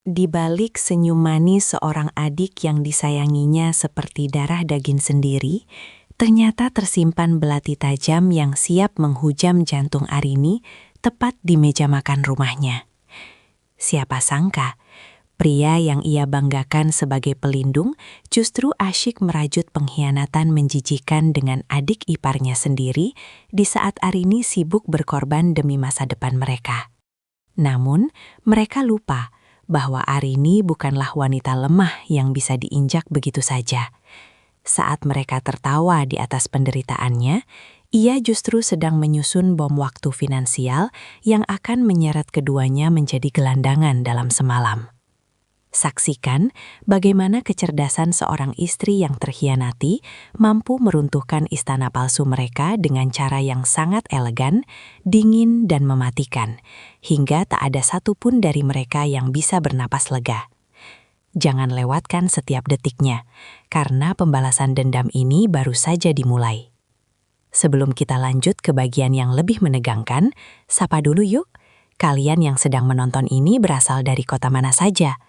Di balik senyum manis seorang adik yang disayanginya seperti darah daging sendiri, ternyata tersimpan belati tajam yang siap menghujam jantung Arini tepat di meja makan rumahnya. Siapa sangka, pria yang ia banggakan sebagai pelindung justru asyik merajut pengkhianatan menjijikan dengan adik iparnya sendiri di saat Arini sibuk berkorban demi masa depan mereka. Namun, mereka lupa bahwa Arini bukanlah wanita lemah yang bisa diinjak begitu saja. Saat mereka tertawa di atas penderitaannya, ia justru sedang menyusun bom waktu finansial yang akan menyeret keduanya menjadi gelandangan dalam semalam. Saksikan bagaimana kecerdasan seorang istri yang terkhianati mampu meruntuhkan istana palsu mereka dengan cara yang sangat elegan, dingin dan mematikan, hingga tak ada satupun dari mereka yang bisa bernapas lega. Jangan lewatkan setiap detiknya, karena pembalasan dendam ini baru saja dimulai. Sebelum kita lanjut ke bagian yang lebih menegangkan, sapa dulu yuk. Kalian yang sedang menonton ini berasal dari kota mana saja?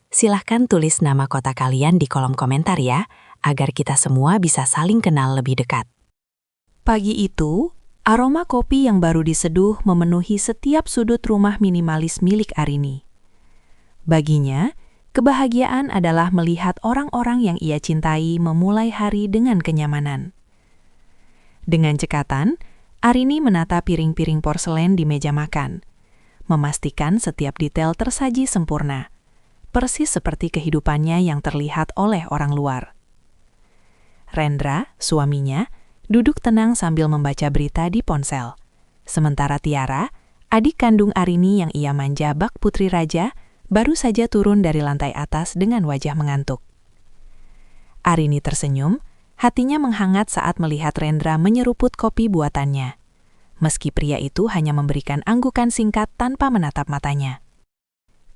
Silahkan tulis nama kota kalian di kolom komentar ya, agar kita semua bisa saling kenal lebih dekat. Pagi itu, aroma kopi yang baru diseduh memenuhi setiap sudut rumah minimalis milik Arini. Baginya, kebahagiaan adalah melihat orang-orang yang ia cintai memulai hari dengan kenyamanan. Dengan cekatan, Arini menata piring-piring porselen di meja makan, memastikan setiap detail tersaji sempurna, persis seperti kehidupannya yang terlihat oleh orang luar. Rendra, suaminya, duduk tenang sambil membaca berita di ponsel. Sementara Tiara, adik kandung Arini yang ia manja bak putri raja, baru saja turun dari lantai atas dengan wajah mengantuk. Arini tersenyum, hatinya menghangat saat melihat Rendra menyeruput kopi buatannya. Meski pria itu hanya memberikan anggukan singkat tanpa menatap matanya.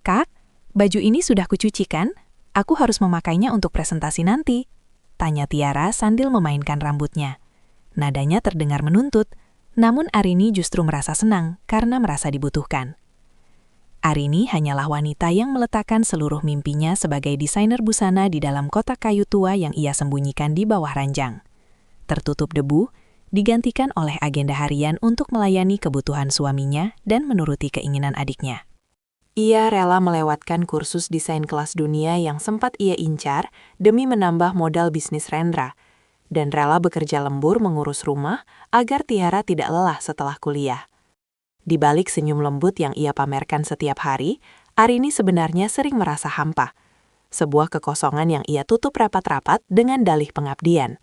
"Kak, baju ini sudah kucuci kan? Aku harus memakainya untuk presentasi nanti," tanya Tiara sambil memainkan rambutnya. Nadanya terdengar menuntut, namun Arini justru merasa senang karena merasa dibutuhkan. Arini hanyalah wanita yang meletakkan seluruh mimpinya sebagai desainer busana di dalam kotak kayu tua yang ia sembunyikan di bawah ranjang. Tertutup debu, digantikan oleh agenda harian untuk melayani kebutuhan suaminya dan menuruti keinginan adiknya. Ia rela melewatkan kursus desain kelas dunia yang sempat ia incar demi menambah modal bisnis Rendra, dan rela bekerja lembur mengurus rumah agar Tiara tidak lelah setelah kuliah. Di balik senyum lembut yang ia pamerkan setiap hari, Arini sebenarnya sering merasa hampa, sebuah kekosongan yang ia tutup rapat-rapat dengan dalih pengabdian.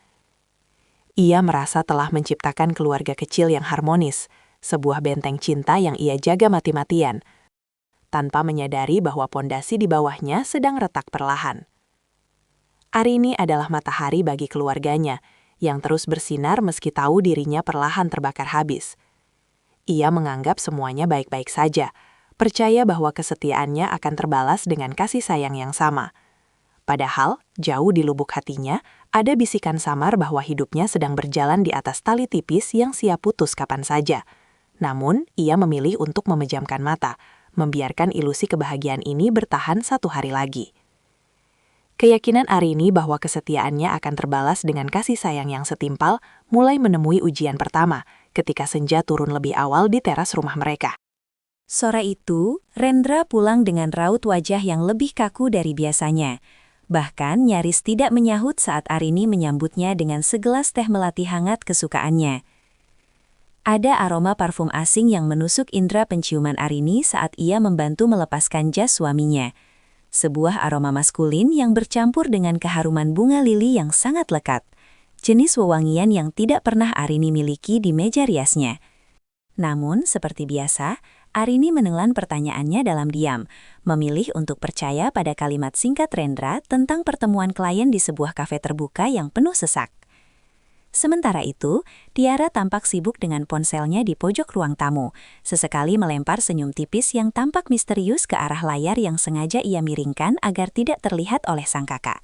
Ia merasa telah menciptakan keluarga kecil yang harmonis, sebuah benteng cinta yang ia jaga mati-matian, tanpa menyadari bahwa pondasi di bawahnya sedang retak perlahan. Arini adalah matahari bagi keluarganya, yang terus bersinar meski tahu dirinya perlahan terbakar habis. Ia menganggap semuanya baik-baik saja, percaya bahwa kesetiaannya akan terbalas dengan kasih sayang yang sama. Padahal, jauh di lubuk hatinya, ada bisikan samar bahwa hidupnya sedang berjalan di atas tali tipis yang siap putus kapan saja. Namun, ia memilih untuk memejamkan mata, membiarkan ilusi kebahagiaan ini bertahan satu hari lagi. Keyakinan Arini bahwa kesetiaannya akan terbalas dengan kasih sayang yang setimpal mulai menemui ujian pertama ketika senja turun lebih awal di teras rumah mereka. Sore itu, Rendra pulang dengan raut wajah yang lebih kaku dari biasanya. Bahkan nyaris tidak menyahut saat Arini menyambutnya dengan segelas teh melati hangat kesukaannya. Ada aroma parfum asing yang menusuk indera penciuman Arini saat ia membantu melepaskan jas suaminya. Sebuah aroma maskulin yang bercampur dengan keharuman bunga lili yang sangat lekat. Jenis wewangian yang tidak pernah Arini miliki di meja riasnya. Namun, seperti biasa, Arini menelan pertanyaannya dalam diam, memilih untuk percaya pada kalimat singkat Rendra tentang pertemuan klien di sebuah kafe terbuka yang penuh sesak. Sementara itu, Tiara tampak sibuk dengan ponselnya di pojok ruang tamu, sesekali melempar senyum tipis yang tampak misterius ke arah layar yang sengaja ia miringkan agar tidak terlihat oleh sang kakak.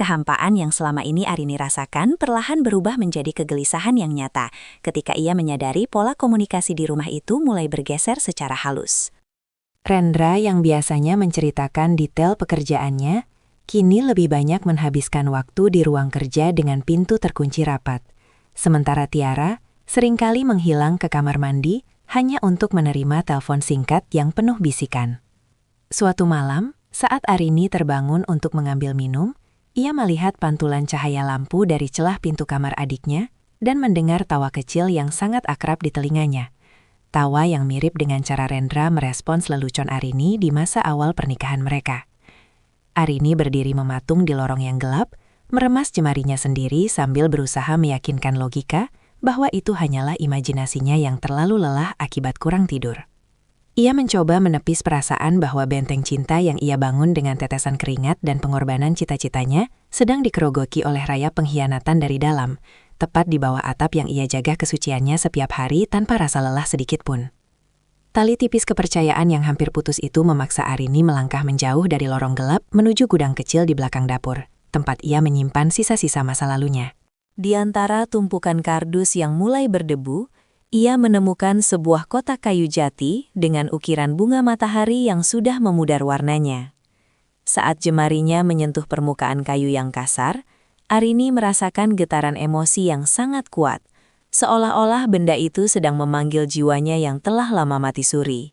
Kehampaan yang selama ini Arini rasakan perlahan berubah menjadi kegelisahan yang nyata ketika ia menyadari pola komunikasi di rumah itu mulai bergeser secara halus. Rendra yang biasanya menceritakan detail pekerjaannya, kini lebih banyak menghabiskan waktu di ruang kerja dengan pintu terkunci rapat. Sementara Tiara seringkali menghilang ke kamar mandi hanya untuk menerima telepon singkat yang penuh bisikan. Suatu malam, saat Arini terbangun untuk mengambil minum, ia melihat pantulan cahaya lampu dari celah pintu kamar adiknya dan mendengar tawa kecil yang sangat akrab di telinganya. Tawa yang mirip dengan cara Rendra merespons lelucon Arini di masa awal pernikahan mereka. Arini berdiri mematung di lorong yang gelap, meremas jemarinya sendiri sambil berusaha meyakinkan logika bahwa itu hanyalah imajinasinya yang terlalu lelah akibat kurang tidur. Ia mencoba menepis perasaan bahwa benteng cinta yang ia bangun dengan tetesan keringat dan pengorbanan cita-citanya sedang dikerogoki oleh rayap pengkhianatan dari dalam, tepat di bawah atap yang ia jaga kesuciannya setiap hari tanpa rasa lelah sedikit pun. Tali tipis kepercayaan yang hampir putus itu memaksa Arini melangkah menjauh dari lorong gelap menuju gudang kecil di belakang dapur, tempat ia menyimpan sisa-sisa masa lalunya. Di antara tumpukan kardus yang mulai berdebu, ia menemukan sebuah kotak kayu jati dengan ukiran bunga matahari yang sudah memudar warnanya. Saat jemarinya menyentuh permukaan kayu yang kasar, Arini merasakan getaran emosi yang sangat kuat, seolah-olah benda itu sedang memanggil jiwanya yang telah lama mati suri.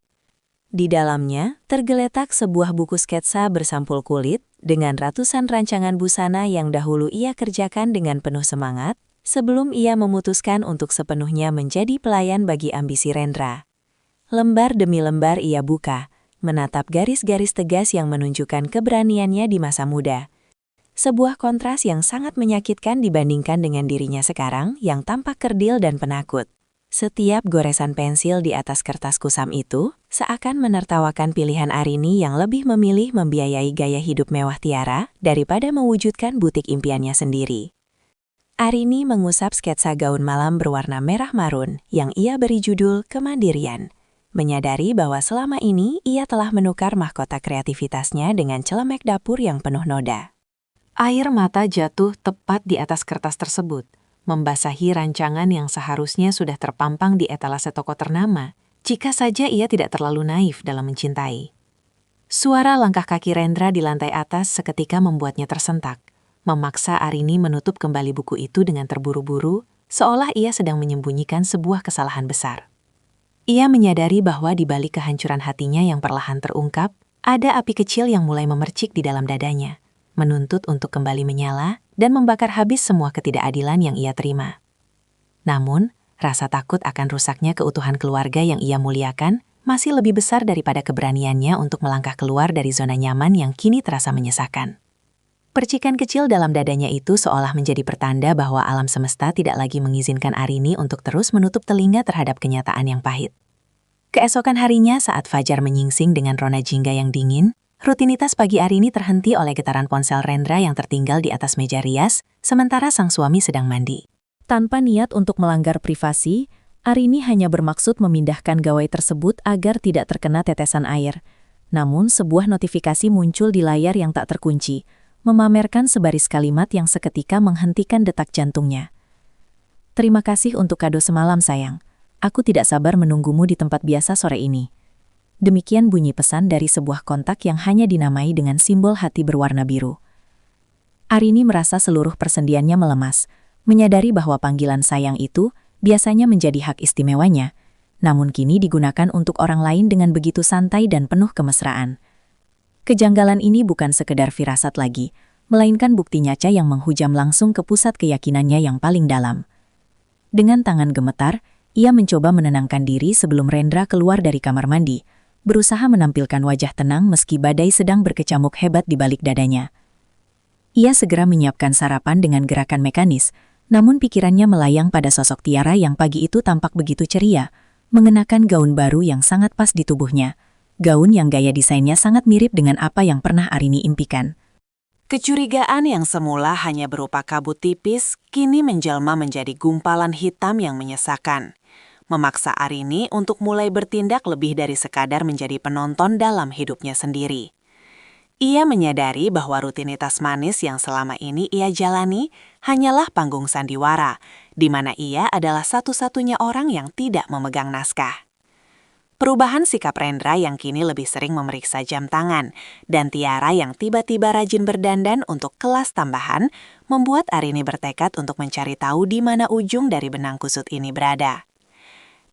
Di dalamnya, tergeletak sebuah buku sketsa bersampul kulit dengan ratusan rancangan busana yang dahulu ia kerjakan dengan penuh semangat, sebelum ia memutuskan untuk sepenuhnya menjadi pelayan bagi ambisi Rendra. Lembar demi lembar ia buka, menatap garis-garis tegas yang menunjukkan keberaniannya di masa muda. Sebuah kontras yang sangat menyakitkan dibandingkan dengan dirinya sekarang yang tampak kerdil dan penakut. Setiap goresan pensil di atas kertas kusam itu seakan menertawakan pilihan Arini yang lebih memilih membiayai gaya hidup mewah Tiara daripada mewujudkan butik impiannya sendiri. Arini mengusap sketsa gaun malam berwarna merah marun yang ia beri judul Kemandirian, menyadari bahwa selama ini ia telah menukar mahkota kreativitasnya dengan celemek dapur yang penuh noda. Air mata jatuh tepat di atas kertas tersebut, membasahi rancangan yang seharusnya sudah terpampang di etalase toko ternama, jika saja ia tidak terlalu naif dalam mencintai. Suara langkah kaki Rendra di lantai atas seketika membuatnya tersentak, memaksa Arini menutup kembali buku itu dengan terburu-buru, seolah ia sedang menyembunyikan sebuah kesalahan besar. Ia menyadari bahwa di balik kehancuran hatinya yang perlahan terungkap, ada api kecil yang mulai memercik di dalam dadanya, menuntut untuk kembali menyala dan membakar habis semua ketidakadilan yang ia terima. Namun, rasa takut akan rusaknya keutuhan keluarga yang ia muliakan masih lebih besar daripada keberaniannya untuk melangkah keluar dari zona nyaman yang kini terasa menyesakan. Percikan kecil dalam dadanya itu seolah menjadi pertanda bahwa alam semesta tidak lagi mengizinkan Arini untuk terus menutup telinga terhadap kenyataan yang pahit. Keesokan harinya saat fajar menyingsing dengan rona jingga yang dingin, rutinitas pagi Arini terhenti oleh getaran ponsel Rendra yang tertinggal di atas meja rias, sementara sang suami sedang mandi. Tanpa niat untuk melanggar privasi, Arini hanya bermaksud memindahkan gawai tersebut agar tidak terkena tetesan air. Namun sebuah notifikasi muncul di layar yang tak terkunci, memamerkan sebaris kalimat yang seketika menghentikan detak jantungnya. "Terima kasih untuk kado semalam, sayang. Aku tidak sabar menunggumu di tempat biasa sore ini." Demikian bunyi pesan dari sebuah kontak yang hanya dinamai dengan simbol hati berwarna biru. Arini merasa seluruh persendiannya melemas, menyadari bahwa panggilan sayang itu biasanya menjadi hak istimewanya, namun kini digunakan untuk orang lain dengan begitu santai dan penuh kemesraan. Kejanggalan ini bukan sekedar firasat lagi, melainkan bukti nyata yang menghujam langsung ke pusat keyakinannya yang paling dalam. Dengan tangan gemetar, ia mencoba menenangkan diri sebelum Rendra keluar dari kamar mandi, berusaha menampilkan wajah tenang meski badai sedang berkecamuk hebat di balik dadanya. Ia segera menyiapkan sarapan dengan gerakan mekanis, namun pikirannya melayang pada sosok Tiara yang pagi itu tampak begitu ceria, mengenakan gaun baru yang sangat pas di tubuhnya, gaun yang gaya desainnya sangat mirip dengan apa yang pernah Arini impikan. Kecurigaan yang semula hanya berupa kabut tipis, kini menjelma menjadi gumpalan hitam yang menyesakan, memaksa Arini untuk mulai bertindak lebih dari sekadar menjadi penonton dalam hidupnya sendiri. Ia menyadari bahwa rutinitas manis yang selama ini ia jalani hanyalah panggung sandiwara, di mana ia adalah satu-satunya orang yang tidak memegang naskah. Perubahan sikap Rendra yang kini lebih sering memeriksa jam tangan, dan Tiara yang tiba-tiba rajin berdandan untuk kelas tambahan, membuat Arini bertekad untuk mencari tahu di mana ujung dari benang kusut ini berada.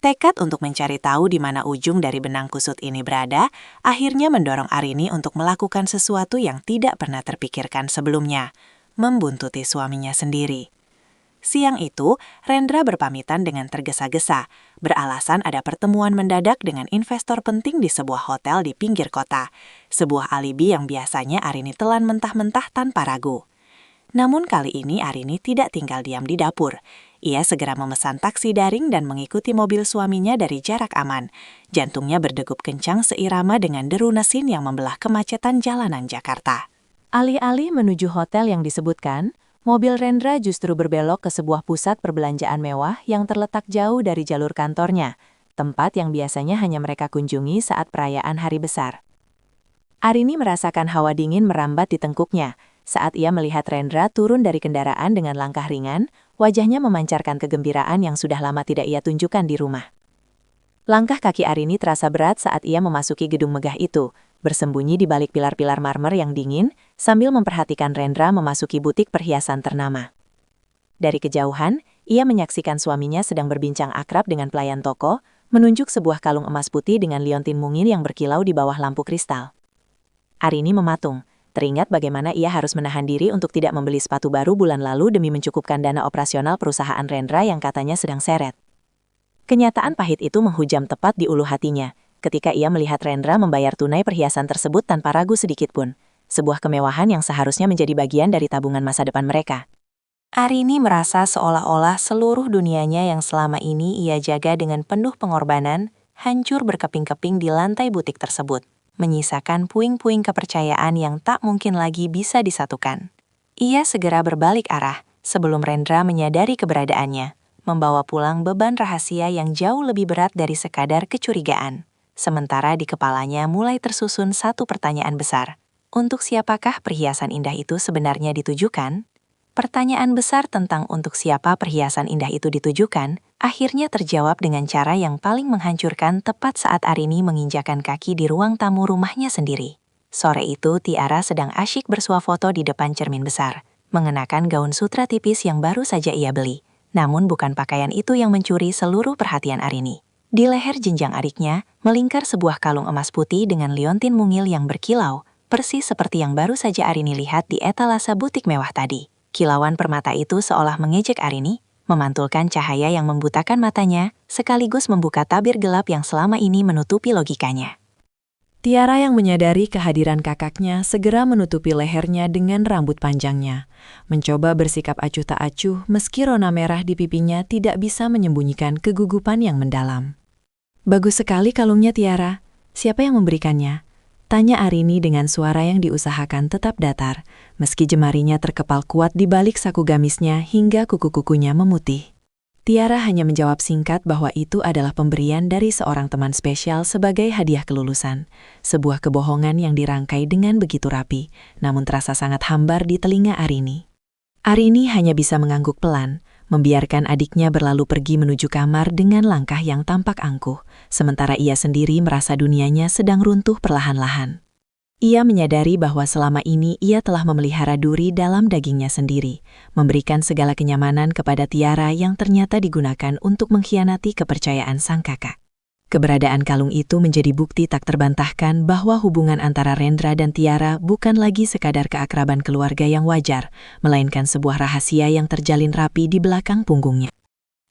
Tekad untuk mencari tahu di mana ujung dari benang kusut ini berada, akhirnya mendorong Arini untuk melakukan sesuatu yang tidak pernah terpikirkan sebelumnya, membuntuti suaminya sendiri. Siang itu, Rendra berpamitan dengan tergesa-gesa, beralasan ada pertemuan mendadak dengan investor penting di sebuah hotel di pinggir kota, sebuah alibi yang biasanya Arini telan mentah-mentah tanpa ragu. Namun kali ini Arini tidak tinggal diam di dapur. Ia segera memesan taksi daring dan mengikuti mobil suaminya dari jarak aman. Jantungnya berdegup kencang seirama dengan deru mesin yang membelah kemacetan jalanan Jakarta. Alih-alih menuju hotel yang disebutkan, mobil Rendra justru berbelok ke sebuah pusat perbelanjaan mewah yang terletak jauh dari jalur kantornya, tempat yang biasanya hanya mereka kunjungi saat perayaan hari besar. Arini merasakan hawa dingin merambat di tengkuknya. Saat ia melihat Rendra turun dari kendaraan dengan langkah ringan, wajahnya memancarkan kegembiraan yang sudah lama tidak ia tunjukkan di rumah. Langkah kaki Arini terasa berat saat ia memasuki gedung megah itu, bersembunyi di balik pilar-pilar marmer yang dingin, sambil memperhatikan Rendra memasuki butik perhiasan ternama. Dari kejauhan, ia menyaksikan suaminya sedang berbincang akrab dengan pelayan toko, menunjuk sebuah kalung emas putih dengan liontin mungil yang berkilau di bawah lampu kristal. Arini mematung, teringat bagaimana ia harus menahan diri untuk tidak membeli sepatu baru bulan lalu demi mencukupkan dana operasional perusahaan Rendra yang katanya sedang seret. Kenyataan pahit itu menghujam tepat di ulu hatinya, ketika ia melihat Rendra membayar tunai perhiasan tersebut tanpa ragu sedikitpun, sebuah kemewahan yang seharusnya menjadi bagian dari tabungan masa depan mereka. Arini merasa seolah-olah seluruh dunianya yang selama ini ia jaga dengan penuh pengorbanan, hancur berkeping-keping di lantai butik tersebut, menyisakan puing-puing kepercayaan yang tak mungkin lagi bisa disatukan. Ia segera berbalik arah sebelum Rendra menyadari keberadaannya, membawa pulang beban rahasia yang jauh lebih berat dari sekadar kecurigaan. Sementara di kepalanya mulai tersusun satu pertanyaan besar. Untuk siapakah perhiasan indah itu sebenarnya ditujukan? Pertanyaan besar tentang untuk siapa perhiasan indah itu ditujukan, akhirnya terjawab dengan cara yang paling menghancurkan tepat saat Arini menginjakan kaki di ruang tamu rumahnya sendiri. Sore itu Tiara sedang asyik bersuah foto di depan cermin besar, mengenakan gaun sutra tipis yang baru saja ia beli. Namun bukan pakaian itu yang mencuri seluruh perhatian Arini. Di leher jenjang adiknya, melingkar sebuah kalung emas putih dengan liontin mungil yang berkilau, persis seperti yang baru saja Arini lihat di etalase butik mewah tadi. Kilauan permata itu seolah mengejek Arini, memantulkan cahaya yang membutakan matanya, sekaligus membuka tabir gelap yang selama ini menutupi logikanya. Tiara yang menyadari kehadiran kakaknya segera menutupi lehernya dengan rambut panjangnya. Mencoba bersikap acuh tak acuh meski rona merah di pipinya tidak bisa menyembunyikan kegugupan yang mendalam. "Bagus sekali kalungnya, Tiara. Siapa yang memberikannya?" tanya Arini dengan suara yang diusahakan tetap datar, meski jemarinya terkepal kuat di balik saku gamisnya hingga kuku-kukunya memutih. Tiara hanya menjawab singkat bahwa itu adalah pemberian dari seorang teman spesial sebagai hadiah kelulusan, sebuah kebohongan yang dirangkai dengan begitu rapi, namun terasa sangat hambar di telinga Arini. Arini hanya bisa mengangguk pelan, membiarkan adiknya berlalu pergi menuju kamar dengan langkah yang tampak angkuh, sementara ia sendiri merasa dunianya sedang runtuh perlahan-lahan. Ia menyadari bahwa selama ini ia telah memelihara duri dalam dagingnya sendiri, memberikan segala kenyamanan kepada Tiara yang ternyata digunakan untuk mengkhianati kepercayaan sang kakak. Keberadaan kalung itu menjadi bukti tak terbantahkan bahwa hubungan antara Rendra dan Tiara bukan lagi sekadar keakraban keluarga yang wajar, melainkan sebuah rahasia yang terjalin rapi di belakang punggungnya.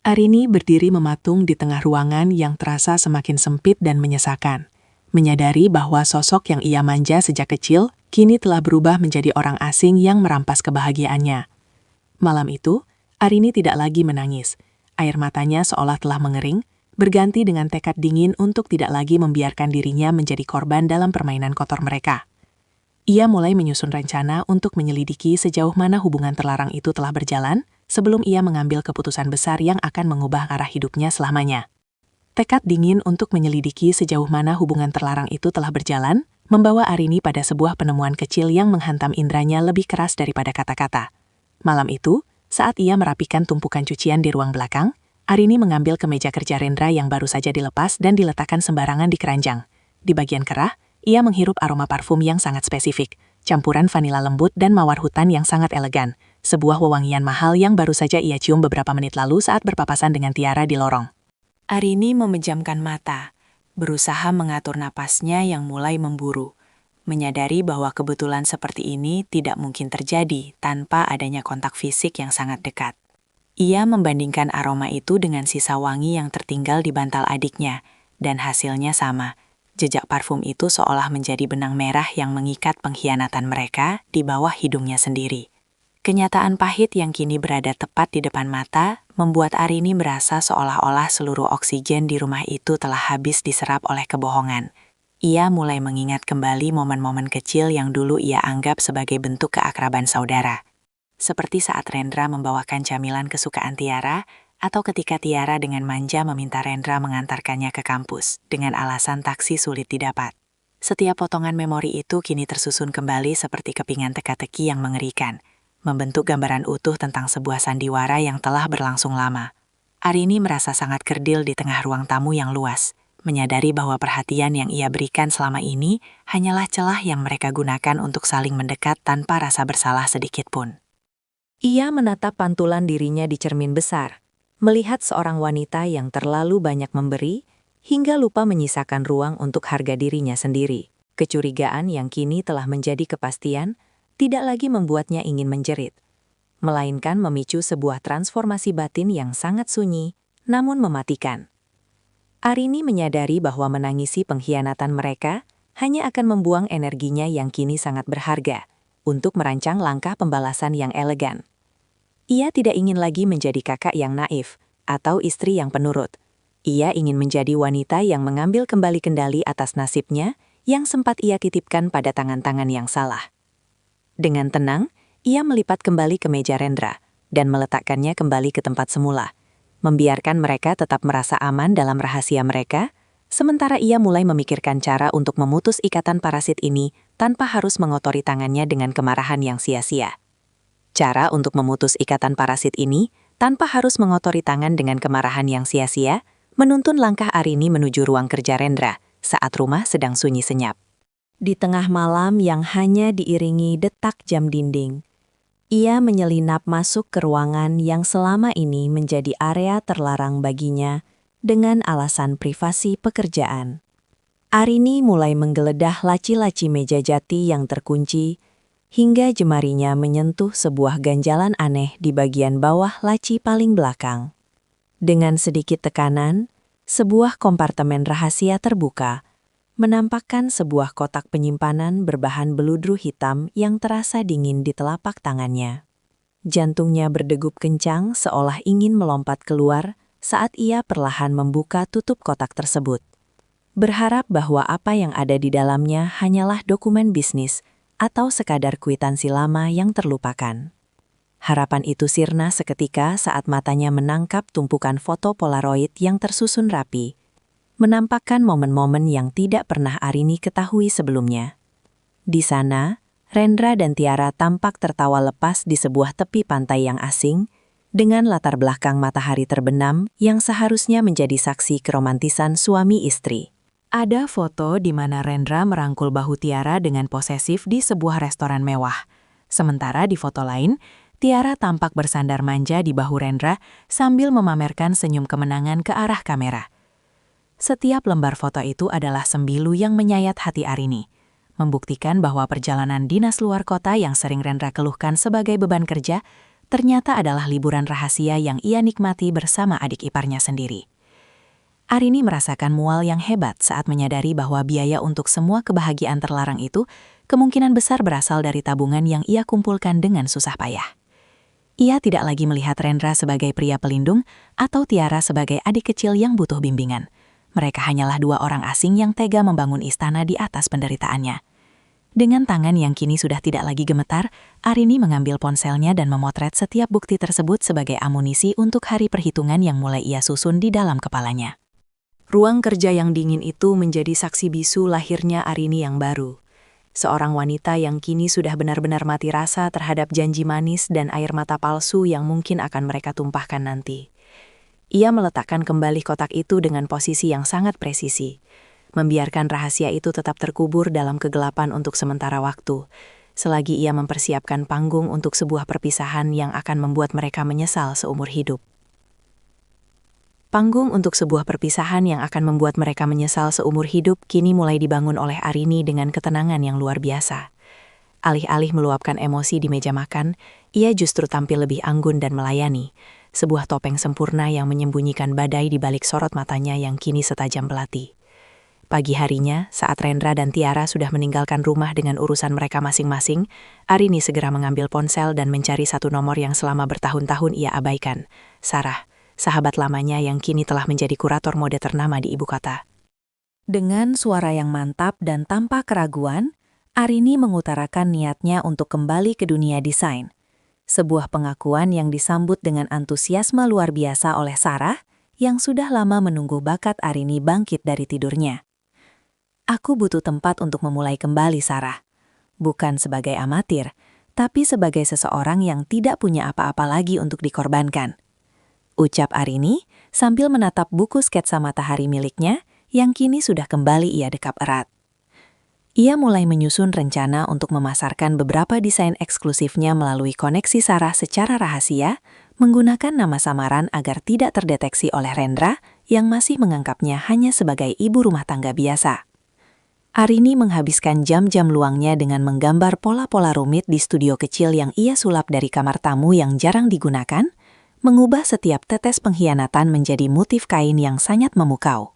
Arini berdiri mematung di tengah ruangan yang terasa semakin sempit dan menyesakan. Menyadari bahwa sosok yang ia manja sejak kecil kini telah berubah menjadi orang asing yang merampas kebahagiaannya. Malam itu, Arini tidak lagi menangis. Air matanya seolah telah mengering, berganti dengan tekad dingin untuk tidak lagi membiarkan dirinya menjadi korban dalam permainan kotor mereka. Ia mulai menyusun rencana untuk menyelidiki sejauh mana hubungan terlarang itu telah berjalan sebelum ia mengambil keputusan besar yang akan mengubah arah hidupnya selamanya. Tekad dingin untuk menyelidiki sejauh mana hubungan terlarang itu telah berjalan membawa Arini pada sebuah penemuan kecil yang menghantam indranya lebih keras daripada kata-kata. Malam itu, saat ia merapikan tumpukan cucian di ruang belakang, Arini mengambil kemeja kerja Rendra yang baru saja dilepas dan diletakkan sembarangan di keranjang. Di bagian kerah, ia menghirup aroma parfum yang sangat spesifik, campuran vanila lembut dan mawar hutan yang sangat elegan, sebuah wewangian mahal yang baru saja ia cium beberapa menit lalu saat berpapasan dengan Tiara di lorong. Arini memejamkan mata, berusaha mengatur napasnya yang mulai memburu, menyadari bahwa kebetulan seperti ini tidak mungkin terjadi tanpa adanya kontak fisik yang sangat dekat. Ia membandingkan aroma itu dengan sisa wangi yang tertinggal di bantal adiknya, dan hasilnya sama. Jejak parfum itu seolah menjadi benang merah yang mengikat pengkhianatan mereka di bawah hidungnya sendiri. Kenyataan pahit yang kini berada tepat di depan mata membuat Arini merasa seolah-olah seluruh oksigen di rumah itu telah habis diserap oleh kebohongan. Ia mulai mengingat kembali momen-momen kecil yang dulu ia anggap sebagai bentuk keakraban saudara. Seperti saat Rendra membawakan camilan kesukaan Tiara, atau ketika Tiara dengan manja meminta Rendra mengantarkannya ke kampus, dengan alasan taksi sulit didapat. Setiap potongan memori itu kini tersusun kembali seperti kepingan teka-teki yang mengerikan, membentuk gambaran utuh tentang sebuah sandiwara yang telah berlangsung lama. Arini merasa sangat kerdil di tengah ruang tamu yang luas, menyadari bahwa perhatian yang ia berikan selama ini hanyalah celah yang mereka gunakan untuk saling mendekat tanpa rasa bersalah sedikit pun. Ia menatap pantulan dirinya di cermin besar, melihat seorang wanita yang terlalu banyak memberi, hingga lupa menyisakan ruang untuk harga dirinya sendiri. Kecurigaan yang kini telah menjadi kepastian, tidak lagi membuatnya ingin menjerit, melainkan memicu sebuah transformasi batin yang sangat sunyi, namun mematikan. Arini menyadari bahwa menangisi pengkhianatan mereka hanya akan membuang energinya yang kini sangat berharga untuk merancang langkah pembalasan yang elegan. Ia tidak ingin lagi menjadi kakak yang naif atau istri yang penurut. Ia ingin menjadi wanita yang mengambil kembali kendali atas nasibnya yang sempat ia titipkan pada tangan-tangan yang salah. Dengan tenang, ia melipat kembali kemeja Rendra dan meletakkannya kembali ke tempat semula, membiarkan mereka tetap merasa aman dalam rahasia mereka, sementara ia mulai memikirkan cara untuk memutus ikatan parasit ini tanpa harus mengotori tangannya dengan kemarahan yang sia-sia. Cara untuk memutus ikatan parasit ini tanpa harus mengotori tangan dengan kemarahan yang sia-sia menuntun langkah Arini menuju ruang kerja Rendra saat rumah sedang sunyi senyap. Di tengah malam yang hanya diiringi detak jam dinding, ia menyelinap masuk ke ruangan yang selama ini menjadi area terlarang baginya dengan alasan privasi pekerjaan. Arini mulai menggeledah laci-laci meja jati yang terkunci, hingga jemarinya menyentuh sebuah ganjalan aneh di bagian bawah laci paling belakang. Dengan sedikit tekanan, sebuah kompartemen rahasia terbuka, menampakkan sebuah kotak penyimpanan berbahan beludru hitam yang terasa dingin di telapak tangannya. Jantungnya berdegup kencang seolah ingin melompat keluar saat ia perlahan membuka tutup kotak tersebut. Berharap bahwa apa yang ada di dalamnya hanyalah dokumen bisnis atau sekadar kwitansi lama yang terlupakan. Harapan itu sirna seketika saat matanya menangkap tumpukan foto Polaroid yang tersusun rapi, menampakkan momen-momen yang tidak pernah Arini ketahui sebelumnya. Di sana, Rendra dan Tiara tampak tertawa lepas di sebuah tepi pantai yang asing, dengan latar belakang matahari terbenam yang seharusnya menjadi saksi keromantisan suami istri. Ada foto di mana Rendra merangkul bahu Tiara dengan posesif di sebuah restoran mewah. Sementara di foto lain, Tiara tampak bersandar manja di bahu Rendra sambil memamerkan senyum kemenangan ke arah kamera. Setiap lembar foto itu adalah sembilu yang menyayat hati Arini, membuktikan bahwa perjalanan dinas luar kota yang sering Rendra keluhkan sebagai beban kerja ternyata adalah liburan rahasia yang ia nikmati bersama adik iparnya sendiri. Arini merasakan mual yang hebat saat menyadari bahwa biaya untuk semua kebahagiaan terlarang itu kemungkinan besar berasal dari tabungan yang ia kumpulkan dengan susah payah. Ia tidak lagi melihat Rendra sebagai pria pelindung atau Tiara sebagai adik kecil yang butuh bimbingan. Mereka hanyalah dua orang asing yang tega membangun istana di atas penderitaannya. Dengan tangan yang kini sudah tidak lagi gemetar, Arini mengambil ponselnya dan memotret setiap bukti tersebut sebagai amunisi untuk hari perhitungan yang mulai ia susun di dalam kepalanya. Ruang kerja yang dingin itu menjadi saksi bisu lahirnya Arini yang baru. Seorang wanita yang kini sudah benar-benar mati rasa terhadap janji manis dan air mata palsu yang mungkin akan mereka tumpahkan nanti. Ia meletakkan kembali kotak itu dengan posisi yang sangat presisi, membiarkan rahasia itu tetap terkubur dalam kegelapan untuk sementara waktu, selagi ia mempersiapkan panggung untuk sebuah perpisahan yang akan membuat mereka menyesal seumur hidup. Panggung untuk sebuah perpisahan yang akan membuat mereka menyesal seumur hidup kini mulai dibangun oleh Arini dengan ketenangan yang luar biasa. Alih-alih meluapkan emosi di meja makan, ia justru tampil lebih anggun dan melayani, sebuah topeng sempurna yang menyembunyikan badai di balik sorot matanya yang kini setajam belati. Pagi harinya, saat Rendra dan Tiara sudah meninggalkan rumah dengan urusan mereka masing-masing, Arini segera mengambil ponsel dan mencari satu nomor yang selama bertahun-tahun ia abaikan, Sarah, sahabat lamanya yang kini telah menjadi kurator mode ternama di ibu kota. Dengan suara yang mantap dan tanpa keraguan, Arini mengutarakan niatnya untuk kembali ke dunia desain. Sebuah pengakuan yang disambut dengan antusiasme luar biasa oleh Sarah, yang sudah lama menunggu bakat Arini bangkit dari tidurnya. Aku butuh tempat untuk memulai kembali, Sarah. Bukan sebagai amatir, tapi sebagai seseorang yang tidak punya apa-apa lagi untuk dikorbankan. Ucap Arini sambil menatap buku sketsa matahari miliknya yang kini sudah kembali ia dekap erat. Ia mulai menyusun rencana untuk memasarkan beberapa desain eksklusifnya melalui koneksi Sarah secara rahasia, menggunakan nama samaran agar tidak terdeteksi oleh Rendra yang masih menganggapnya hanya sebagai ibu rumah tangga biasa. Arini menghabiskan jam-jam luangnya dengan menggambar pola-pola rumit di studio kecil yang ia sulap dari kamar tamu yang jarang digunakan, mengubah setiap tetes pengkhianatan menjadi motif kain yang sangat memukau.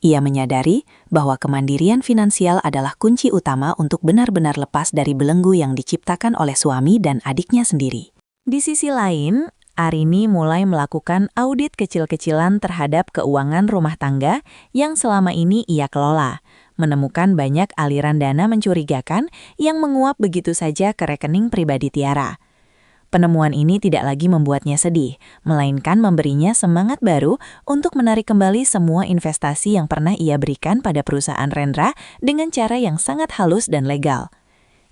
Ia menyadari bahwa kemandirian finansial adalah kunci utama untuk benar-benar lepas dari belenggu yang diciptakan oleh suami dan adiknya sendiri. Di sisi lain, Arini mulai melakukan audit kecil-kecilan terhadap keuangan rumah tangga yang selama ini ia kelola, menemukan banyak aliran dana mencurigakan yang menguap begitu saja ke rekening pribadi Tiara. Penemuan ini tidak lagi membuatnya sedih, melainkan memberinya semangat baru untuk menarik kembali semua investasi yang pernah ia berikan pada perusahaan Rendra dengan cara yang sangat halus dan legal.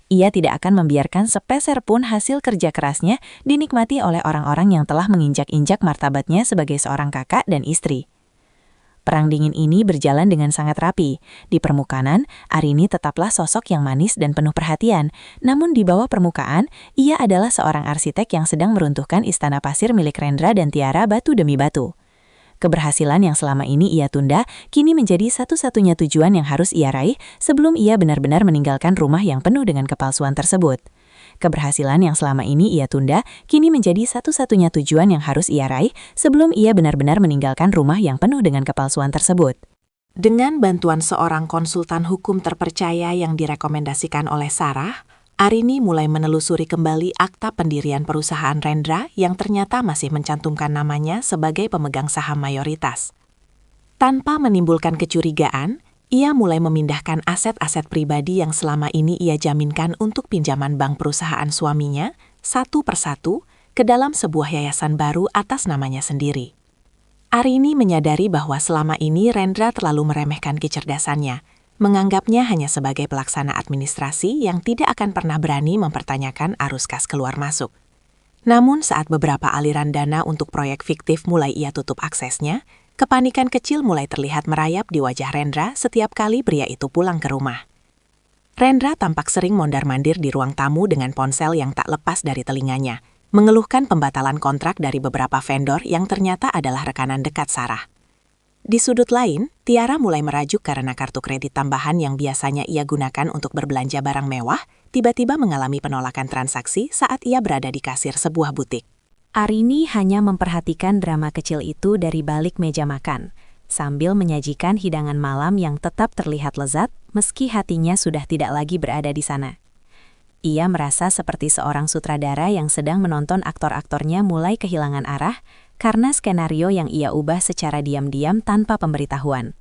Ia tidak akan membiarkan sepeser pun hasil kerja kerasnya dinikmati oleh orang-orang yang telah menginjak-injak martabatnya sebagai seorang kakak dan istri. Perang dingin ini berjalan dengan sangat rapi. Di permukaan, Arini tetaplah sosok yang manis dan penuh perhatian. Namun di bawah permukaan, ia adalah seorang arsitek yang sedang meruntuhkan istana pasir milik Rendra dan Tiara batu demi batu. Keberhasilan yang selama ini ia tunda, kini menjadi satu-satunya tujuan yang harus ia raih sebelum ia benar-benar meninggalkan rumah yang penuh dengan kepalsuan tersebut. Keberhasilan yang selama ini ia tunda, kini menjadi satu-satunya tujuan yang harus ia raih sebelum ia benar-benar meninggalkan rumah yang penuh dengan kepalsuan tersebut. Dengan bantuan seorang konsultan hukum terpercaya yang direkomendasikan oleh Sarah, Arini mulai menelusuri kembali akta pendirian perusahaan Rendra yang ternyata masih mencantumkan namanya sebagai pemegang saham mayoritas. Tanpa menimbulkan kecurigaan, ia mulai memindahkan aset-aset pribadi yang selama ini ia jaminkan untuk pinjaman bank perusahaan suaminya, satu persatu, ke dalam sebuah yayasan baru atas namanya sendiri. Arini menyadari bahwa selama ini Rendra terlalu meremehkan kecerdasannya, menganggapnya hanya sebagai pelaksana administrasi yang tidak akan pernah berani mempertanyakan arus kas keluar masuk. Namun saat beberapa aliran dana untuk proyek fiktif mulai ia tutup aksesnya, kepanikan kecil mulai terlihat merayap di wajah Rendra setiap kali pria itu pulang ke rumah. Rendra tampak sering mondar-mandir di ruang tamu dengan ponsel yang tak lepas dari telinganya, mengeluhkan pembatalan kontrak dari beberapa vendor yang ternyata adalah rekanan dekat Sarah. Di sudut lain, Tiara mulai merajuk karena kartu kredit tambahan yang biasanya ia gunakan untuk berbelanja barang mewah, tiba-tiba mengalami penolakan transaksi saat ia berada di kasir sebuah butik. Arini hanya memperhatikan drama kecil itu dari balik meja makan, sambil menyajikan hidangan malam yang tetap terlihat lezat meski hatinya sudah tidak lagi berada di sana. Ia merasa seperti seorang sutradara yang sedang menonton aktor-aktornya mulai kehilangan arah karena skenario yang ia ubah secara diam-diam tanpa pemberitahuan.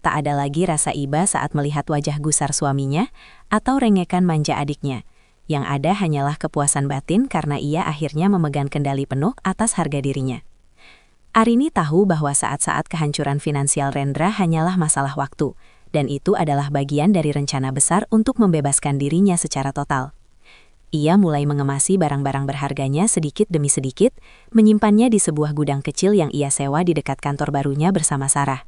Tak ada lagi rasa iba saat melihat wajah gusar suaminya atau rengekan manja adiknya. Yang ada hanyalah kepuasan batin karena ia akhirnya memegang kendali penuh atas harga dirinya. Arini tahu bahwa saat-saat kehancuran finansial Rendra hanyalah masalah waktu, dan itu adalah bagian dari rencana besar untuk membebaskan dirinya secara total. Ia mulai mengemasi barang-barang berharganya sedikit demi sedikit, menyimpannya di sebuah gudang kecil yang ia sewa di dekat kantor barunya bersama Sarah.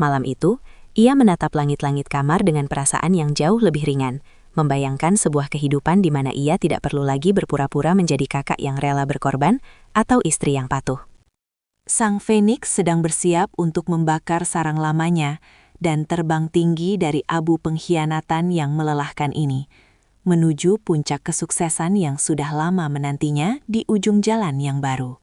Malam itu, ia menatap langit-langit kamar dengan perasaan yang jauh lebih ringan, membayangkan sebuah kehidupan di mana ia tidak perlu lagi berpura-pura menjadi kakak yang rela berkorban atau istri yang patuh. Sang Phoenix sedang bersiap untuk membakar sarang lamanya dan terbang tinggi dari abu pengkhianatan yang melelahkan ini, menuju puncak kesuksesan yang sudah lama menantinya di ujung jalan yang baru.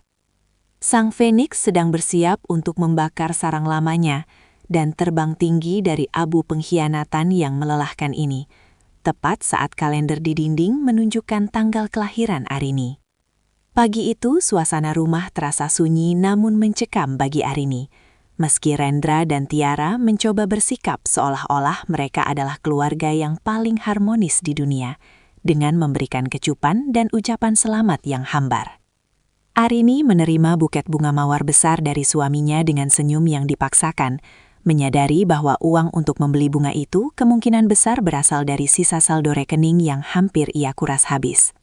Sang Phoenix sedang bersiap untuk membakar sarang lamanya dan terbang tinggi dari abu pengkhianatan yang melelahkan ini, tepat saat kalender di dinding menunjukkan tanggal kelahiran Arini. Pagi itu suasana rumah terasa sunyi namun mencekam bagi Arini, meski Rendra dan Tiara mencoba bersikap seolah-olah mereka adalah keluarga yang paling harmonis di dunia, dengan memberikan kecupan dan ucapan selamat yang hambar. Arini menerima buket bunga mawar besar dari suaminya dengan senyum yang dipaksakan, menyadari bahwa uang untuk membeli bunga itu kemungkinan besar berasal dari sisa saldo rekening yang hampir ia kuras habis.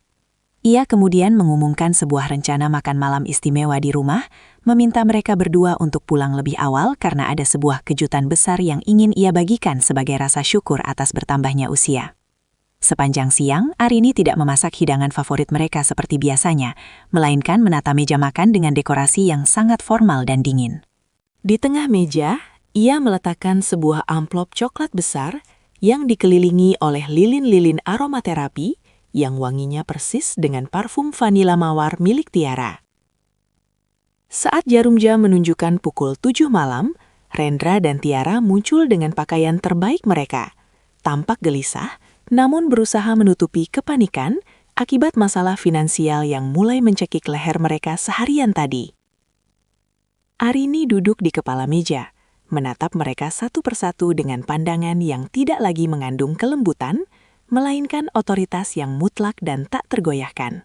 Ia kemudian mengumumkan sebuah rencana makan malam istimewa di rumah, meminta mereka berdua untuk pulang lebih awal karena ada sebuah kejutan besar yang ingin ia bagikan sebagai rasa syukur atas bertambahnya usia. Sepanjang siang, Arini tidak memasak hidangan favorit mereka seperti biasanya, melainkan menata meja makan dengan dekorasi yang sangat formal dan dingin. Di tengah meja, ia meletakkan sebuah amplop coklat besar yang dikelilingi oleh lilin-lilin aromaterapi yang wanginya persis dengan parfum vanila mawar milik Tiara. Saat jarum jam menunjukkan pukul 7 malam, Rendra dan Tiara muncul dengan pakaian terbaik mereka. Tampak gelisah, namun berusaha menutupi kepanikan akibat masalah finansial yang mulai mencekik leher mereka seharian tadi. Arini duduk di kepala meja, menatap mereka satu persatu dengan pandangan yang tidak lagi mengandung kelembutan, melainkan otoritas yang mutlak dan tak tergoyahkan.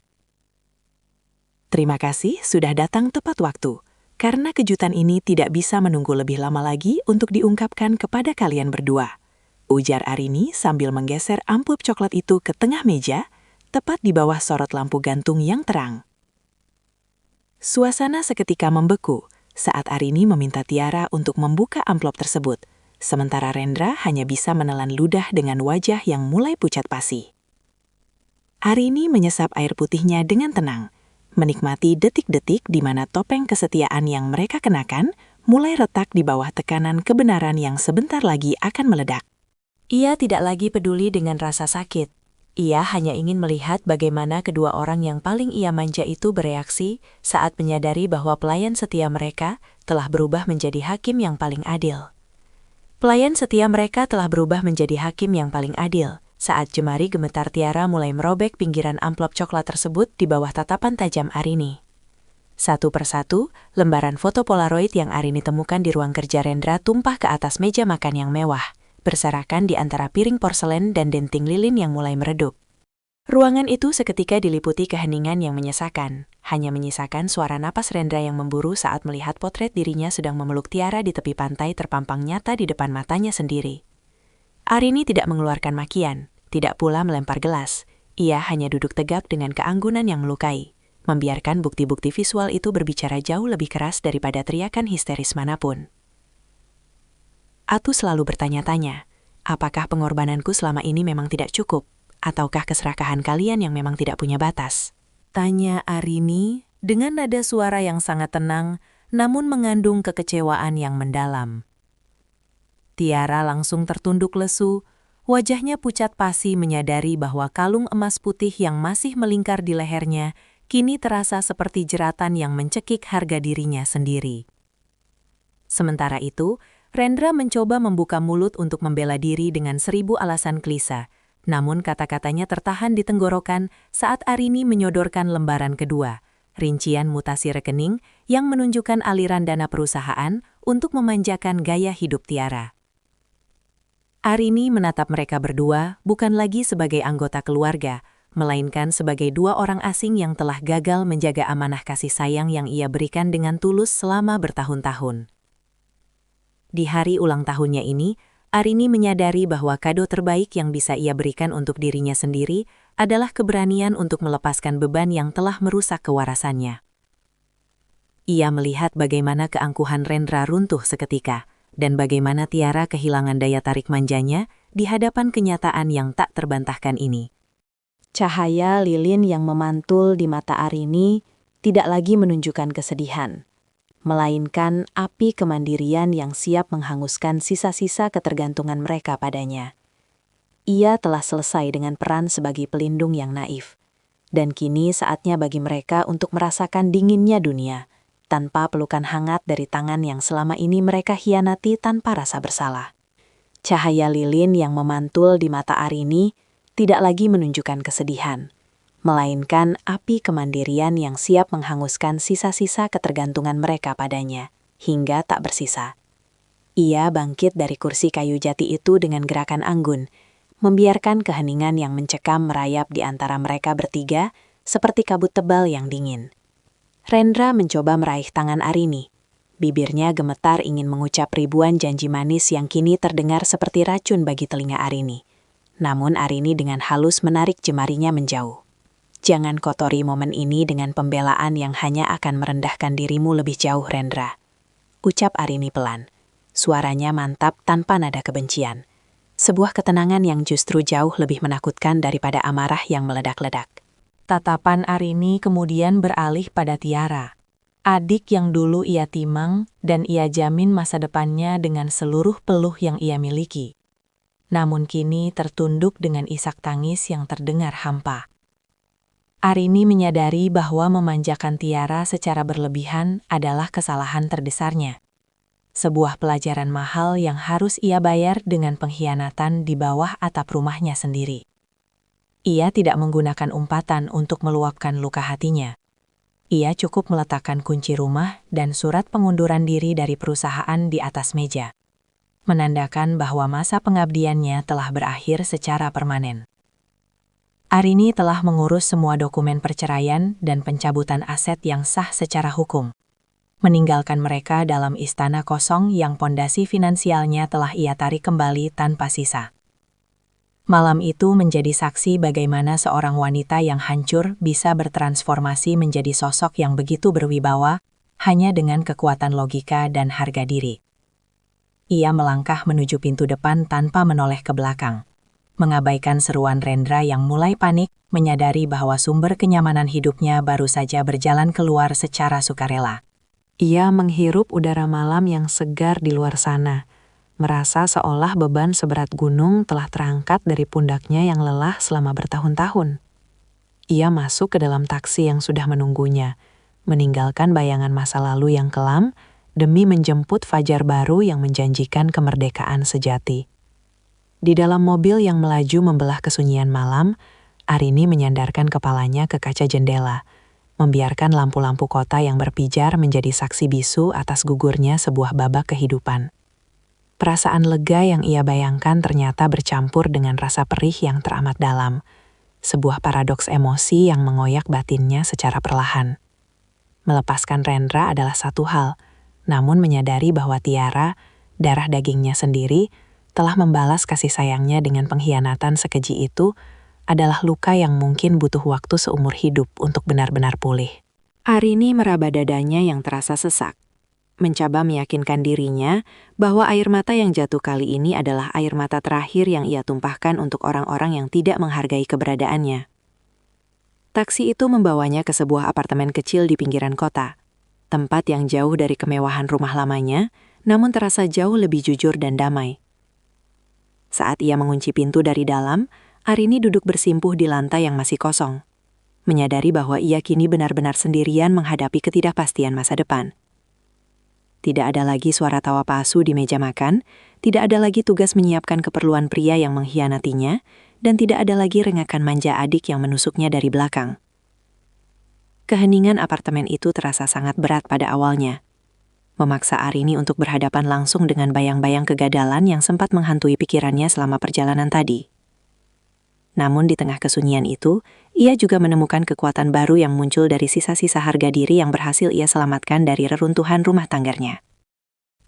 Terima kasih sudah datang tepat waktu, karena kejutan ini tidak bisa menunggu lebih lama lagi untuk diungkapkan kepada kalian berdua, ujar Arini sambil menggeser amplop coklat itu ke tengah meja, tepat di bawah sorot lampu gantung yang terang. Suasana seketika membeku saat Arini meminta Tiara untuk membuka amplop tersebut, sementara Rendra hanya bisa menelan ludah dengan wajah yang mulai pucat pasi. Arini menyesap air putihnya dengan tenang, menikmati detik-detik di mana topeng kesetiaan yang mereka kenakan mulai retak di bawah tekanan kebenaran yang sebentar lagi akan meledak. Ia tidak lagi peduli dengan rasa sakit. Ia hanya ingin melihat bagaimana kedua orang yang paling ia manja itu bereaksi saat menyadari bahwa pelayan setia mereka telah berubah menjadi hakim yang paling adil. Pelayan setia mereka telah berubah menjadi hakim yang paling adil saat jemari gemetar Tiara mulai merobek pinggiran amplop coklat tersebut di bawah tatapan tajam Arini. Satu persatu, lembaran foto Polaroid yang Arini temukan di ruang kerja Rendra tumpah ke atas meja makan yang mewah, berserakan di antara piring porselen dan denting lilin yang mulai meredup. Ruangan itu seketika diliputi keheningan yang menyesakan, hanya menyisakan suara napas Rendra yang memburu saat melihat potret dirinya sedang memeluk Tiara di tepi pantai terpampang nyata di depan matanya sendiri. Arini tidak mengeluarkan makian, tidak pula melempar gelas. Ia hanya duduk tegak dengan keanggunan yang melukai, membiarkan bukti-bukti visual itu berbicara jauh lebih keras daripada teriakan histeris manapun. Atu selalu bertanya-tanya, apakah pengorbananku selama ini memang tidak cukup? Ataukah keserakahan kalian yang memang tidak punya batas? Tanya Arini dengan nada suara yang sangat tenang, namun mengandung kekecewaan yang mendalam. Tiara langsung tertunduk lesu, wajahnya pucat pasi menyadari bahwa kalung emas putih yang masih melingkar di lehernya kini terasa seperti jeratan yang mencekik harga dirinya sendiri. Sementara itu, Rendra mencoba membuka mulut untuk membela diri dengan 1000 alasan klise. Namun kata-katanya tertahan di tenggorokan saat Arini menyodorkan lembaran kedua, rincian mutasi rekening yang menunjukkan aliran dana perusahaan untuk memanjakan gaya hidup Tiara. Arini menatap mereka berdua bukan lagi sebagai anggota keluarga, melainkan sebagai dua orang asing yang telah gagal menjaga amanah kasih sayang yang ia berikan dengan tulus selama bertahun-tahun. Di hari ulang tahunnya ini, Arini menyadari bahwa kado terbaik yang bisa ia berikan untuk dirinya sendiri adalah keberanian untuk melepaskan beban yang telah merusak kewarasannya. Ia melihat bagaimana keangkuhan Rendra runtuh seketika, dan bagaimana Tiara kehilangan daya tarik manjanya di hadapan kenyataan yang tak terbantahkan ini. Cahaya lilin yang memantul di mata Arini tidak lagi menunjukkan kesedihan, melainkan api kemandirian yang siap menghanguskan sisa-sisa ketergantungan mereka padanya. Ia telah selesai dengan peran sebagai pelindung yang naif, dan kini saatnya bagi mereka untuk merasakan dinginnya dunia, tanpa pelukan hangat dari tangan yang selama ini mereka hianati tanpa rasa bersalah. Cahaya lilin yang memantul di mata Arini tidak lagi menunjukkan kesedihan, melainkan api kemandirian yang siap menghanguskan sisa-sisa ketergantungan mereka padanya, hingga tak bersisa. Ia bangkit dari kursi kayu jati itu dengan gerakan anggun, membiarkan keheningan yang mencekam merayap di antara mereka bertiga seperti kabut tebal yang dingin. Rendra mencoba meraih tangan Arini. Bibirnya gemetar ingin mengucap ribuan janji manis yang kini terdengar seperti racun bagi telinga Arini. Namun Arini dengan halus menarik jemarinya menjauh. Jangan kotori momen ini dengan pembelaan yang hanya akan merendahkan dirimu lebih jauh, Rendra. Ucap Arini pelan. Suaranya mantap tanpa nada kebencian. Sebuah ketenangan yang justru jauh lebih menakutkan daripada amarah yang meledak-ledak. Tatapan Arini kemudian beralih pada Tiara. Adik yang dulu ia timang dan ia jamin masa depannya dengan seluruh peluh yang ia miliki. Namun kini tertunduk dengan isak tangis yang terdengar hampa. Arini menyadari bahwa memanjakan Tiara secara berlebihan adalah kesalahan terbesarnya. Sebuah pelajaran mahal yang harus ia bayar dengan pengkhianatan di bawah atap rumahnya sendiri. Ia tidak menggunakan umpatan untuk meluapkan luka hatinya. Ia cukup meletakkan kunci rumah dan surat pengunduran diri dari perusahaan di atas meja, menandakan bahwa masa pengabdiannya telah berakhir secara permanen. Arini telah mengurus semua dokumen perceraian dan pencabutan aset yang sah secara hukum, meninggalkan mereka dalam istana kosong yang pondasi finansialnya telah ia tarik kembali tanpa sisa. Malam itu menjadi saksi bagaimana seorang wanita yang hancur bisa bertransformasi menjadi sosok yang begitu berwibawa hanya dengan kekuatan logika dan harga diri. Ia melangkah menuju pintu depan tanpa menoleh ke belakang, mengabaikan seruan Rendra yang mulai panik, menyadari bahwa sumber kenyamanan hidupnya baru saja berjalan keluar secara sukarela. Ia menghirup udara malam yang segar di luar sana, merasa seolah beban seberat gunung telah terangkat dari pundaknya yang lelah selama bertahun-tahun. Ia masuk ke dalam taksi yang sudah menunggunya, meninggalkan bayangan masa lalu yang kelam, demi menjemput fajar baru yang menjanjikan kemerdekaan sejati. Di dalam mobil yang melaju membelah kesunyian malam, Arini menyandarkan kepalanya ke kaca jendela, membiarkan lampu-lampu kota yang berpijar menjadi saksi bisu atas gugurnya sebuah babak kehidupan. Perasaan lega yang ia bayangkan ternyata bercampur dengan rasa perih yang teramat dalam, sebuah paradoks emosi yang mengoyak batinnya secara perlahan. Melepaskan Rendra adalah satu hal, namun menyadari bahwa Tiara, darah dagingnya sendiri, telah membalas kasih sayangnya dengan pengkhianatan sekeji itu, adalah luka yang mungkin butuh waktu seumur hidup untuk benar-benar pulih. Arini meraba dadanya yang terasa sesak, mencoba meyakinkan dirinya bahwa air mata yang jatuh kali ini adalah air mata terakhir yang ia tumpahkan untuk orang-orang yang tidak menghargai keberadaannya. Taksi itu membawanya ke sebuah apartemen kecil di pinggiran kota, tempat yang jauh dari kemewahan rumah lamanya, namun terasa jauh lebih jujur dan damai. Saat ia mengunci pintu dari dalam, Arini duduk bersimpuh di lantai yang masih kosong, menyadari bahwa ia kini benar-benar sendirian menghadapi ketidakpastian masa depan. Tidak ada lagi suara tawa palsu di meja makan, tidak ada lagi tugas menyiapkan keperluan pria yang mengkhianatinya, dan tidak ada lagi rengakan manja adik yang menusuknya dari belakang. Keheningan apartemen itu terasa sangat berat pada awalnya, memaksa Arini untuk berhadapan langsung dengan bayang-bayang kegagalan yang sempat menghantui pikirannya selama perjalanan tadi. Namun di tengah kesunyian itu, ia juga menemukan kekuatan baru yang muncul dari sisa-sisa harga diri yang berhasil ia selamatkan dari reruntuhan rumah tangganya.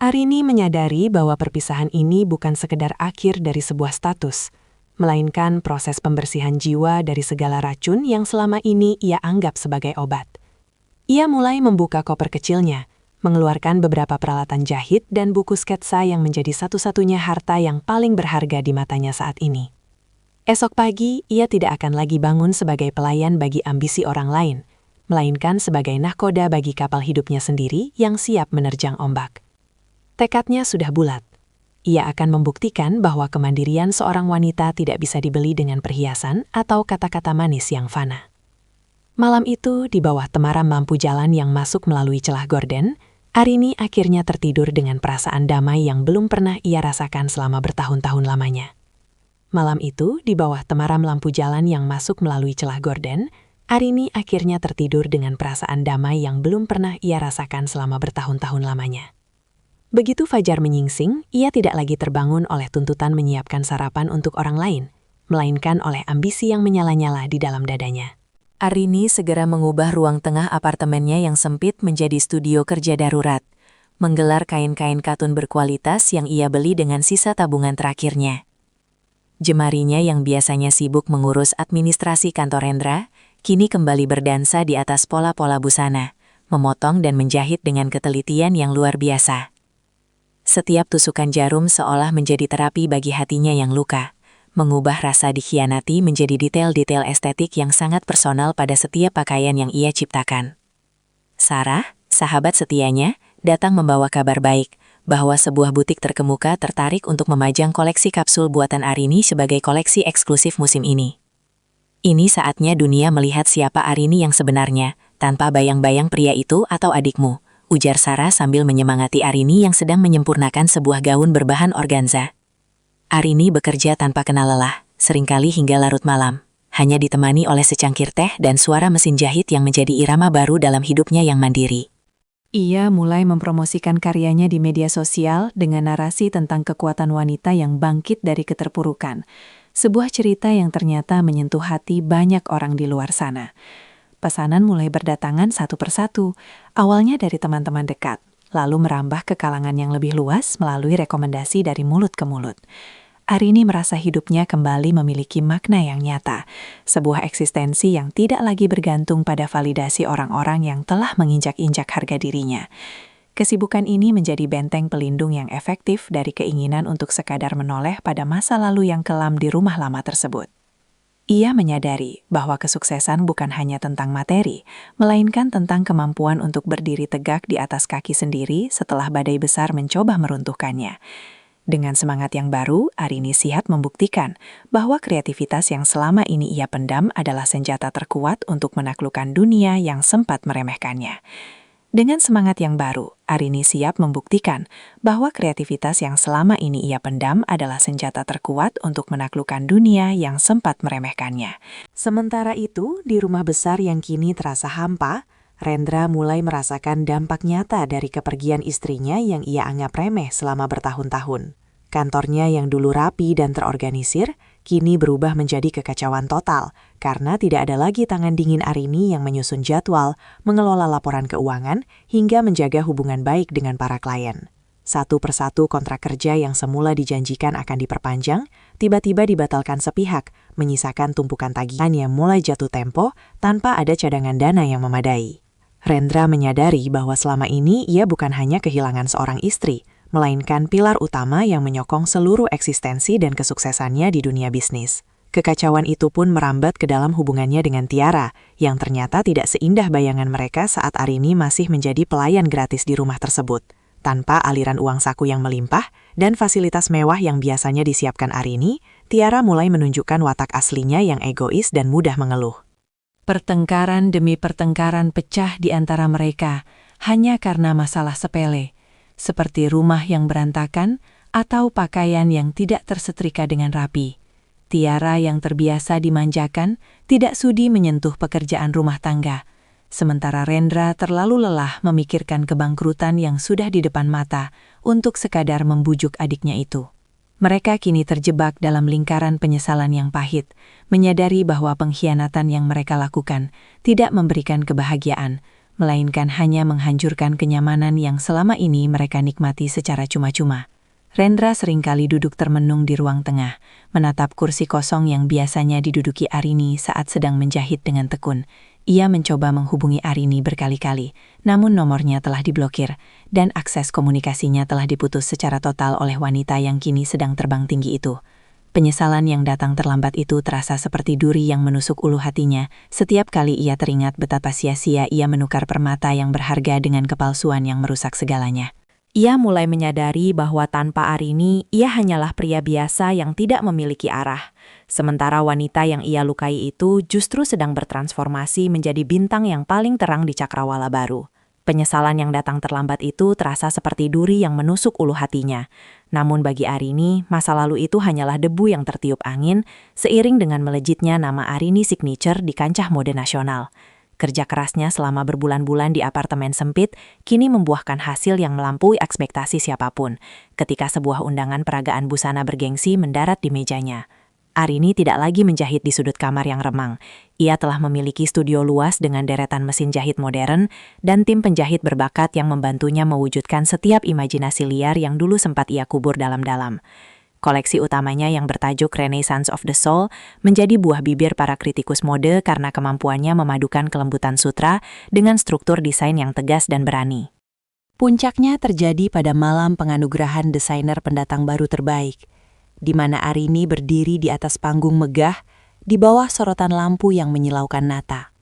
Arini menyadari bahwa perpisahan ini bukan sekedar akhir dari sebuah status, melainkan proses pembersihan jiwa dari segala racun yang selama ini ia anggap sebagai obat. Ia mulai membuka koper kecilnya, mengeluarkan beberapa peralatan jahit dan buku sketsa yang menjadi satu-satunya harta yang paling berharga di matanya saat ini. Esok pagi, ia tidak akan lagi bangun sebagai pelayan bagi ambisi orang lain, melainkan sebagai nahkoda bagi kapal hidupnya sendiri yang siap menerjang ombak. Tekadnya sudah bulat. Ia akan membuktikan bahwa kemandirian seorang wanita tidak bisa dibeli dengan perhiasan atau kata-kata manis yang fana. Malam itu, di bawah temaram lampu jalan yang masuk melalui celah gorden, Arini akhirnya tertidur dengan perasaan damai yang belum pernah ia rasakan selama bertahun-tahun lamanya. Malam itu, di bawah temaram lampu jalan yang masuk melalui celah gorden, Arini akhirnya tertidur dengan perasaan damai yang belum pernah ia rasakan selama bertahun-tahun lamanya. Begitu fajar menyingsing, ia tidak lagi terbangun oleh tuntutan menyiapkan sarapan untuk orang lain, melainkan oleh ambisi yang menyala-nyala di dalam dadanya. Arini segera mengubah ruang tengah apartemennya yang sempit menjadi studio kerja darurat, menggelar kain-kain katun berkualitas yang ia beli dengan sisa tabungan terakhirnya. Jemarinya yang biasanya sibuk mengurus administrasi kantor Rendra, kini kembali berdansa di atas pola-pola busana, memotong dan menjahit dengan ketelitian yang luar biasa. Setiap tusukan jarum seolah menjadi terapi bagi hatinya yang luka, mengubah rasa dikhianati menjadi detail-detail estetik yang sangat personal pada setiap pakaian yang ia ciptakan. Sarah, sahabat setianya, datang membawa kabar baik, bahwa sebuah butik terkemuka tertarik untuk memajang koleksi kapsul buatan Arini sebagai koleksi eksklusif musim ini. Ini saatnya dunia melihat siapa Arini yang sebenarnya, tanpa bayang-bayang pria itu atau adikmu, ujar Sarah sambil menyemangati Arini yang sedang menyempurnakan sebuah gaun berbahan organza. Arini bekerja tanpa kenal lelah, seringkali hingga larut malam, hanya ditemani oleh secangkir teh dan suara mesin jahit yang menjadi irama baru dalam hidupnya yang mandiri. Ia mulai mempromosikan karyanya di media sosial dengan narasi tentang kekuatan wanita yang bangkit dari keterpurukan. Sebuah cerita yang ternyata menyentuh hati banyak orang di luar sana. Pesanan mulai berdatangan satu persatu, awalnya dari teman-teman dekat, lalu merambah ke kalangan yang lebih luas melalui rekomendasi dari mulut ke mulut. Arini merasa hidupnya kembali memiliki makna yang nyata, sebuah eksistensi yang tidak lagi bergantung pada validasi orang-orang yang telah menginjak-injak harga dirinya. Kesibukan ini menjadi benteng pelindung yang efektif dari keinginan untuk sekadar menoleh pada masa lalu yang kelam di rumah lama tersebut. Ia menyadari bahwa kesuksesan bukan hanya tentang materi, melainkan tentang kemampuan untuk berdiri tegak di atas kaki sendiri setelah badai besar mencoba meruntuhkannya. Dengan semangat yang baru, Arini siap membuktikan bahwa kreativitas yang selama ini ia pendam adalah senjata terkuat untuk menaklukkan dunia yang sempat meremehkannya. Dengan semangat yang baru, Arini siap membuktikan bahwa kreativitas yang selama ini ia pendam adalah senjata terkuat untuk menaklukkan dunia yang sempat meremehkannya. Sementara itu, di rumah besar yang kini terasa hampa, Rendra mulai merasakan dampak nyata dari kepergian istrinya yang ia anggap remeh selama bertahun-tahun. Kantornya yang dulu rapi dan terorganisir, kini berubah menjadi kekacauan total karena tidak ada lagi tangan dingin Arini yang menyusun jadwal, mengelola laporan keuangan, hingga menjaga hubungan baik dengan para klien. Satu persatu kontrak kerja yang semula dijanjikan akan diperpanjang, tiba-tiba dibatalkan sepihak, menyisakan tumpukan tagihan yang mulai jatuh tempo tanpa ada cadangan dana yang memadai. Rendra menyadari bahwa selama ini ia bukan hanya kehilangan seorang istri, melainkan pilar utama yang menyokong seluruh eksistensi dan kesuksesannya di dunia bisnis. Kekacauan itu pun merambat ke dalam hubungannya dengan Tiara, yang ternyata tidak seindah bayangan mereka saat Arini masih menjadi pelayan gratis di rumah tersebut. Tanpa aliran uang saku yang melimpah dan fasilitas mewah yang biasanya disiapkan Arini, Tiara mulai menunjukkan watak aslinya yang egois dan mudah mengeluh. Pertengkaran demi pertengkaran pecah di antara mereka hanya karena masalah sepele, seperti rumah yang berantakan atau pakaian yang tidak tersetrika dengan rapi. Tiara yang terbiasa dimanjakan tidak sudi menyentuh pekerjaan rumah tangga, sementara Rendra terlalu lelah memikirkan kebangkrutan yang sudah di depan mata untuk sekadar membujuk adiknya itu. Mereka kini terjebak dalam lingkaran penyesalan yang pahit, menyadari bahwa pengkhianatan yang mereka lakukan tidak memberikan kebahagiaan, melainkan hanya menghancurkan kenyamanan yang selama ini mereka nikmati secara cuma-cuma. Rendra seringkali duduk termenung di ruang tengah, menatap kursi kosong yang biasanya diduduki Arini saat sedang menjahit dengan tekun. Ia mencoba menghubungi Arini berkali-kali, namun nomornya telah diblokir, dan akses komunikasinya telah diputus secara total oleh wanita yang kini sedang terbang tinggi itu. Penyesalan yang datang terlambat itu terasa seperti duri yang menusuk ulu hatinya setiap kali ia teringat betapa sia-sia ia menukar permata yang berharga dengan kepalsuan yang merusak segalanya. Ia mulai menyadari bahwa tanpa Arini, ia hanyalah pria biasa yang tidak memiliki arah. Sementara wanita yang ia lukai itu justru sedang bertransformasi menjadi bintang yang paling terang di cakrawala baru. Penyesalan yang datang terlambat itu terasa seperti duri yang menusuk ulu hatinya. Namun bagi Arini, masa lalu itu hanyalah debu yang tertiup angin, seiring dengan melejitnya nama Arini Signature di kancah mode nasional. Kerja kerasnya selama berbulan-bulan di apartemen sempit kini membuahkan hasil yang melampaui ekspektasi siapapun ketika sebuah undangan peragaan busana bergengsi mendarat di mejanya. Arini tidak lagi menjahit di sudut kamar yang remang. Ia telah memiliki studio luas dengan deretan mesin jahit modern dan tim penjahit berbakat yang membantunya mewujudkan setiap imajinasi liar yang dulu sempat ia kubur dalam-dalam. Koleksi utamanya yang bertajuk Renaissance of the Soul menjadi buah bibir para kritikus mode karena kemampuannya memadukan kelembutan sutra dengan struktur desain yang tegas dan berani. Puncaknya terjadi pada malam penganugerahan desainer pendatang baru terbaik, di mana Arini berdiri di atas panggung megah di bawah sorotan lampu yang menyilaukan nata.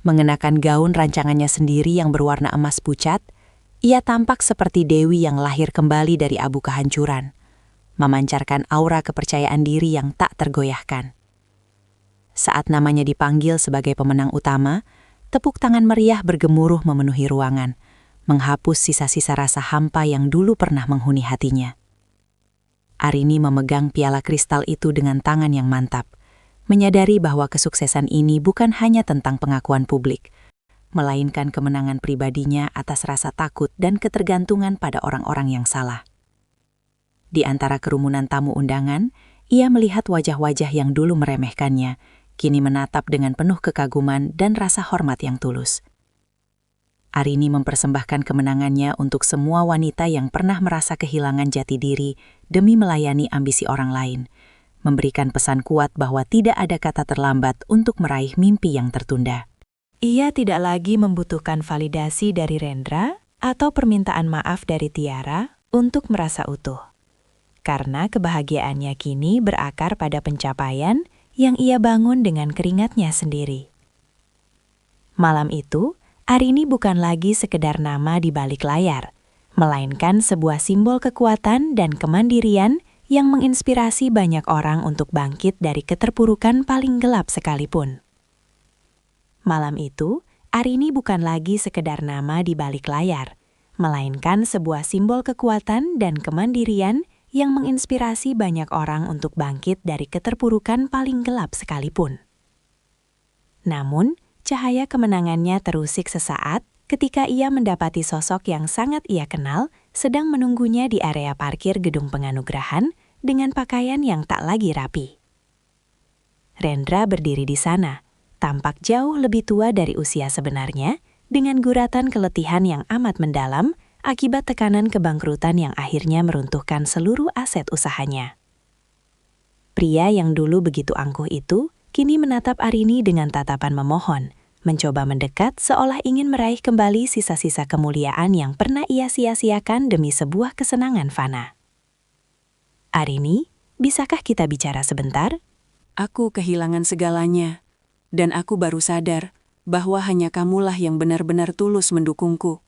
Mengenakan gaun rancangannya sendiri yang berwarna emas pucat, ia tampak seperti dewi yang lahir kembali dari abu kehancuran, memancarkan aura kepercayaan diri yang tak tergoyahkan. Saat namanya dipanggil sebagai pemenang utama, tepuk tangan meriah bergemuruh memenuhi ruangan, menghapus sisa-sisa rasa hampa yang dulu pernah menghuni hatinya. Arini memegang piala kristal itu dengan tangan yang mantap, menyadari bahwa kesuksesan ini bukan hanya tentang pengakuan publik, melainkan kemenangan pribadinya atas rasa takut dan ketergantungan pada orang-orang yang salah. Di antara kerumunan tamu undangan, ia melihat wajah-wajah yang dulu meremehkannya, kini menatap dengan penuh kekaguman dan rasa hormat yang tulus. Arini mempersembahkan kemenangannya untuk semua wanita yang pernah merasa kehilangan jati diri demi melayani ambisi orang lain, memberikan pesan kuat bahwa tidak ada kata terlambat untuk meraih mimpi yang tertunda. Ia tidak lagi membutuhkan validasi dari Rendra atau permintaan maaf dari Tiara untuk merasa utuh. Karena kebahagiaannya kini berakar pada pencapaian yang ia bangun dengan keringatnya sendiri. Malam itu, Arini bukan lagi sekedar nama di balik layar, melainkan sebuah simbol kekuatan dan kemandirian yang menginspirasi banyak orang untuk bangkit dari keterpurukan paling gelap sekalipun. Malam itu, Arini bukan lagi sekedar nama di balik layar, melainkan sebuah simbol kekuatan dan kemandirian yang menginspirasi banyak orang untuk bangkit dari keterpurukan paling gelap sekalipun. Namun, cahaya kemenangannya terusik sesaat ketika ia mendapati sosok yang sangat ia kenal sedang menunggunya di area parkir gedung penganugerahan dengan pakaian yang tak lagi rapi. Rendra berdiri di sana, tampak jauh lebih tua dari usia sebenarnya, dengan guratan keletihan yang amat mendalam akibat tekanan kebangkrutan yang akhirnya meruntuhkan seluruh aset usahanya. Pria yang dulu begitu angkuh itu kini menatap Arini dengan tatapan memohon, mencoba mendekat seolah ingin meraih kembali sisa-sisa kemuliaan yang pernah ia sia-siakan demi sebuah kesenangan fana. Arini, bisakah kita bicara sebentar? Aku kehilangan segalanya, dan aku baru sadar bahwa hanya kamulah yang benar-benar tulus mendukungku,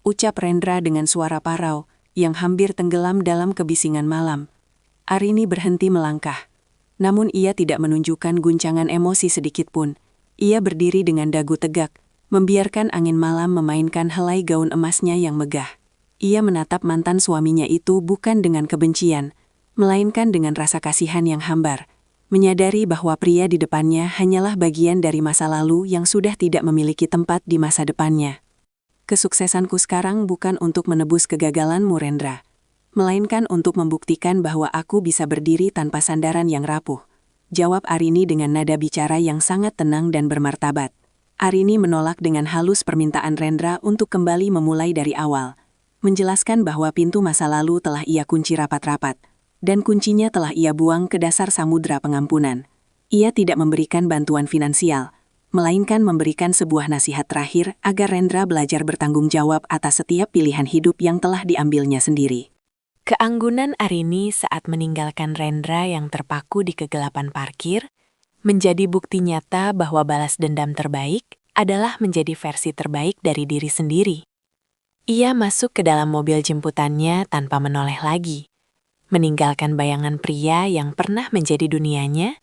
ucap Rendra dengan suara parau yang hampir tenggelam dalam kebisingan malam. Arini berhenti melangkah, namun ia tidak menunjukkan guncangan emosi sedikitpun. Ia berdiri dengan dagu tegak, membiarkan angin malam memainkan helai gaun emasnya yang megah. Ia menatap mantan suaminya itu bukan dengan kebencian, melainkan dengan rasa kasihan yang hambar, menyadari bahwa pria di depannya hanyalah bagian dari masa lalu yang sudah tidak memiliki tempat di masa depannya. Kesuksesanku sekarang bukan untuk menebus kegagalanmu, Rendra, melainkan untuk membuktikan bahwa aku bisa berdiri tanpa sandaran yang rapuh, jawab Arini dengan nada bicara yang sangat tenang dan bermartabat. Arini menolak dengan halus permintaan Rendra untuk kembali memulai dari awal, menjelaskan bahwa pintu masa lalu telah ia kunci rapat-rapat, dan kuncinya telah ia buang ke dasar samudra pengampunan. Ia tidak memberikan bantuan finansial, melainkan memberikan sebuah nasihat terakhir agar Rendra belajar bertanggung jawab atas setiap pilihan hidup yang telah diambilnya sendiri. Keanggunan Arini saat meninggalkan Rendra yang terpaku di kegelapan parkir menjadi bukti nyata bahwa balas dendam terbaik adalah menjadi versi terbaik dari diri sendiri. Ia masuk ke dalam mobil jemputannya tanpa menoleh lagi, meninggalkan bayangan pria yang pernah menjadi dunianya,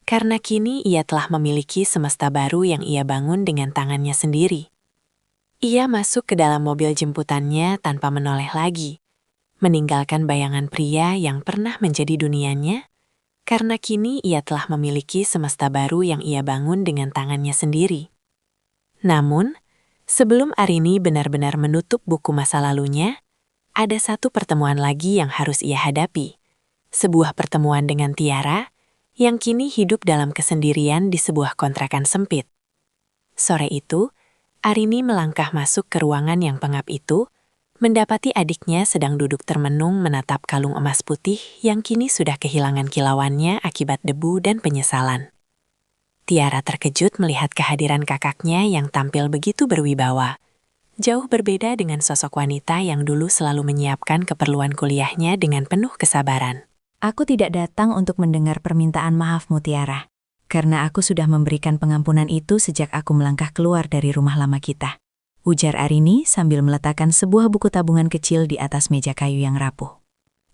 karena kini ia telah memiliki semesta baru yang ia bangun dengan tangannya sendiri. Ia masuk ke dalam mobil jemputannya tanpa menoleh lagi, meninggalkan bayangan pria yang pernah menjadi dunianya, karena kini ia telah memiliki semesta baru yang ia bangun dengan tangannya sendiri. Namun, sebelum Arini benar-benar menutup buku masa lalunya, ada satu pertemuan lagi yang harus ia hadapi. Sebuah pertemuan dengan Tiara, yang kini hidup dalam kesendirian di sebuah kontrakan sempit. Sore itu, Arini melangkah masuk ke ruangan yang pengap itu, mendapati adiknya sedang duduk termenung menatap kalung emas putih yang kini sudah kehilangan kilauannya akibat debu dan penyesalan. Tiara terkejut melihat kehadiran kakaknya yang tampil begitu berwibawa. Jauh berbeda dengan sosok wanita yang dulu selalu menyiapkan keperluan kuliahnya dengan penuh kesabaran. Aku tidak datang untuk mendengar permintaan maafmu, Tiara. Karena aku sudah memberikan pengampunan itu sejak aku melangkah keluar dari rumah lama kita. Ujar Arini sambil meletakkan sebuah buku tabungan kecil di atas meja kayu yang rapuh.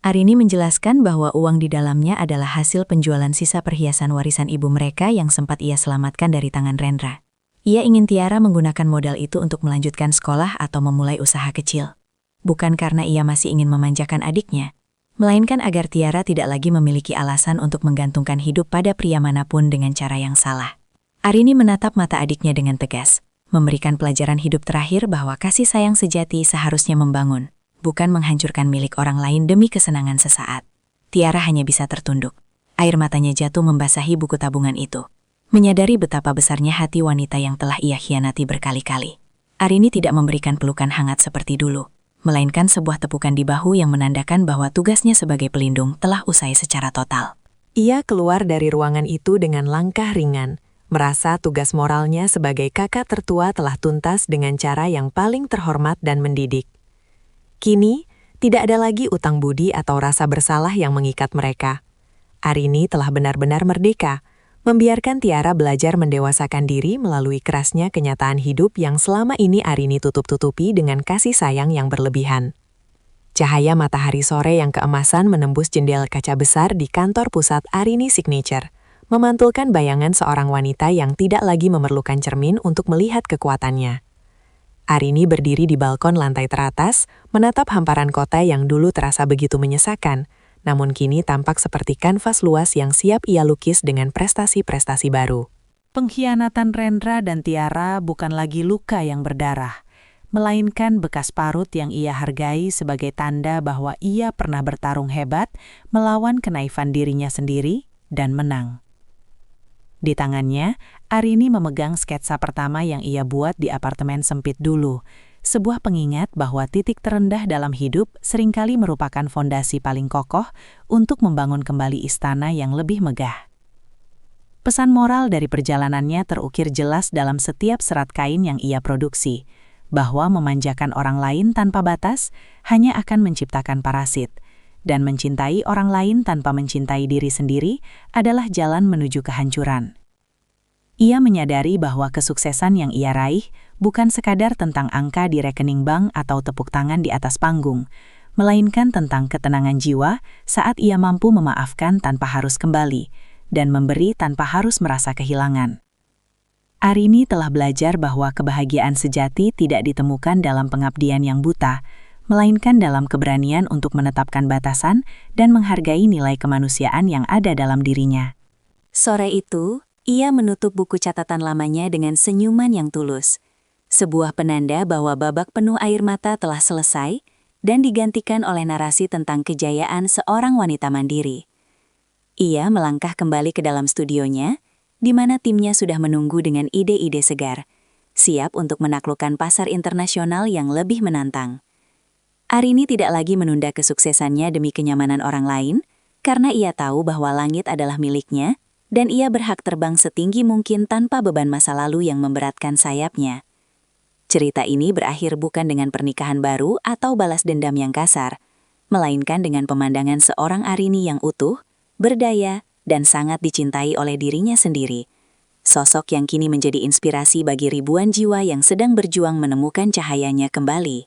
Arini menjelaskan bahwa uang di dalamnya adalah hasil penjualan sisa perhiasan warisan ibu mereka yang sempat ia selamatkan dari tangan Rendra. Ia ingin Tiara menggunakan modal itu untuk melanjutkan sekolah atau memulai usaha kecil. Bukan karena ia masih ingin memanjakan adiknya, melainkan agar Tiara tidak lagi memiliki alasan untuk menggantungkan hidup pada pria manapun dengan cara yang salah. Arini menatap mata adiknya dengan tegas, memberikan pelajaran hidup terakhir bahwa kasih sayang sejati seharusnya membangun, bukan menghancurkan milik orang lain demi kesenangan sesaat. Tiara hanya bisa tertunduk. Air matanya jatuh membasahi buku tabungan itu. Menyadari betapa besarnya hati wanita yang telah ia khianati berkali-kali. Arini tidak memberikan pelukan hangat seperti dulu, melainkan sebuah tepukan di bahu yang menandakan bahwa tugasnya sebagai pelindung telah usai secara total. Ia keluar dari ruangan itu dengan langkah ringan, merasa tugas moralnya sebagai kakak tertua telah tuntas dengan cara yang paling terhormat dan mendidik. Kini, tidak ada lagi utang budi atau rasa bersalah yang mengikat mereka. Arini telah benar-benar merdeka, membiarkan Tiara belajar mendewasakan diri melalui kerasnya kenyataan hidup yang selama ini Arini tutup-tutupi dengan kasih sayang yang berlebihan. Cahaya matahari sore yang keemasan menembus jendela kaca besar di kantor pusat Arini Signature, memantulkan bayangan seorang wanita yang tidak lagi memerlukan cermin untuk melihat kekuatannya. Arini berdiri di balkon lantai teratas, menatap hamparan kota yang dulu terasa begitu menyesakan, namun kini tampak seperti kanvas luas yang siap ia lukis dengan prestasi-prestasi baru. Pengkhianatan Rendra dan Tiara bukan lagi luka yang berdarah, melainkan bekas parut yang ia hargai sebagai tanda bahwa ia pernah bertarung hebat melawan kenaifan dirinya sendiri dan menang. Di tangannya, Arini memegang sketsa pertama yang ia buat di apartemen sempit dulu, sebuah pengingat bahwa titik terendah dalam hidup seringkali merupakan fondasi paling kokoh untuk membangun kembali istana yang lebih megah. Pesan moral dari perjalanannya terukir jelas dalam setiap serat kain yang ia produksi, bahwa memanjakan orang lain tanpa batas hanya akan menciptakan parasit, dan mencintai orang lain tanpa mencintai diri sendiri adalah jalan menuju kehancuran. Ia menyadari bahwa kesuksesan yang ia raih bukan sekadar tentang angka di rekening bank atau tepuk tangan di atas panggung, melainkan tentang ketenangan jiwa saat ia mampu memaafkan tanpa harus kembali, dan memberi tanpa harus merasa kehilangan. Arini telah belajar bahwa kebahagiaan sejati tidak ditemukan dalam pengabdian yang buta, melainkan dalam keberanian untuk menetapkan batasan dan menghargai nilai kemanusiaan yang ada dalam dirinya. Sore itu, ia menutup buku catatan lamanya dengan senyuman yang tulus. Sebuah penanda bahwa babak penuh air mata telah selesai dan digantikan oleh narasi tentang kejayaan seorang wanita mandiri. Ia melangkah kembali ke dalam studionya, di mana timnya sudah menunggu dengan ide-ide segar, siap untuk menaklukkan pasar internasional yang lebih menantang. Arini tidak lagi menunda kesuksesannya demi kenyamanan orang lain, karena ia tahu bahwa langit adalah miliknya, dan ia berhak terbang setinggi mungkin tanpa beban masa lalu yang memberatkan sayapnya. Cerita ini berakhir bukan dengan pernikahan baru atau balas dendam yang kasar, melainkan dengan pemandangan seorang Arini yang utuh, berdaya, dan sangat dicintai oleh dirinya sendiri. Sosok yang kini menjadi inspirasi bagi ribuan jiwa yang sedang berjuang menemukan cahayanya kembali.